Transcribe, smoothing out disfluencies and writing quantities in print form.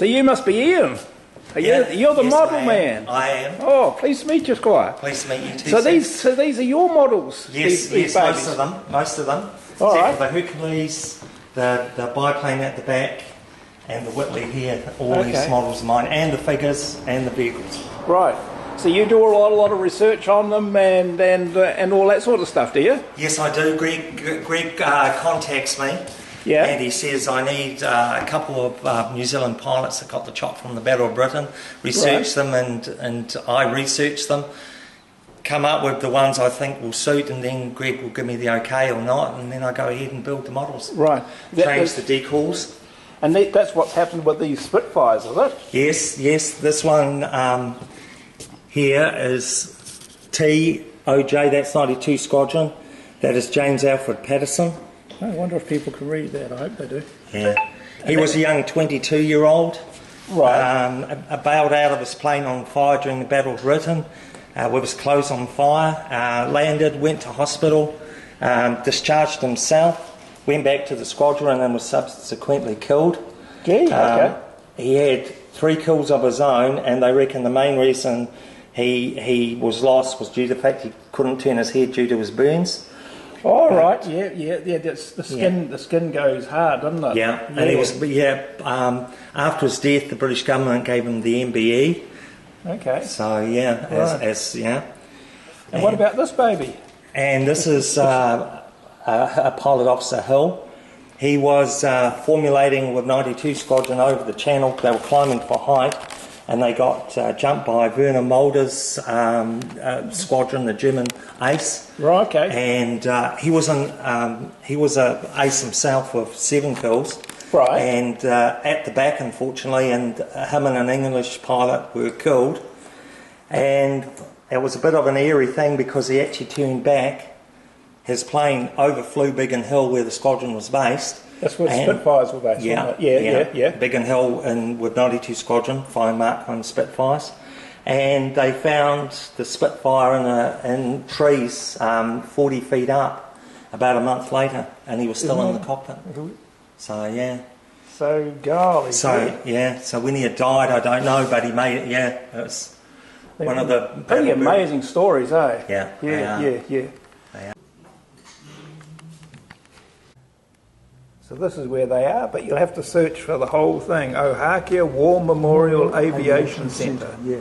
So you must be Ian. You're the model man. I am. Oh, pleased to meet you, Squire. Pleased to meet you too. So these are your models? Yes, these most of them. Most of them. All right. The Hercules, the biplane at the back, and the Whitley here. All these models are mine, and the figures and the vehicles. Right. So you do a lot of research on them and all that sort of stuff, do you? Yes, I do. Greg contacts me. Yeah. And he says, I need a couple of New Zealand pilots that got the chop from the Battle of Britain, research them, and I research them, come up with the ones I think will suit, and then Greg will give me the okay or not, and then I go ahead and build the models. Right. Change the decals. And that's what's happened with these Spitfires, is it? Yes. This one here is TOJ, that's 92 Squadron. That is James Alfred Patterson. I wonder if people can read that. I hope they do. Yeah. He was a young 22-year-old. Right. Bailed out of his plane on fire during the Battle of Britain, with his clothes on fire, landed, went to hospital, discharged himself, went back to the squadron and was subsequently killed. Gee, okay. He had 3 kills of his own, and they reckon the main reason he was lost was due to the fact he couldn't turn his head due to his burns. Oh, right, yeah. The skin goes hard, doesn't it? Yeah, and he was. After his death, the British government gave him the MBE. Okay. So yeah, And what about this baby? And this is a Pilot Officer Hill. He was formulating with 92 Squadron over the channel. They were climbing for height, and they got jumped by Werner Mulder's squadron, the German ace. Right, okay. And he was a ace himself with 7 kills. Right. And at the back, unfortunately, and him and an English pilot were killed. And it was a bit of an eerie thing because he actually turned back. His plane overflew Biggin Hill where the squadron was based. That's where the Spitfires were based, wasn't it? Yeah. Biggin Hill with 92 Squadron, flying Mark 1 Spitfires. And they found the Spitfire in trees 40 feet up about a month later, and he was still in the cockpit. So, yeah. So, golly. So when he had died, I don't know, but he made it, It was one of the... Pretty amazing stories, eh? Yeah. So this is where they are, but you'll have to search for the whole thing. Ohakea War Memorial Aviation Centre. Yeah.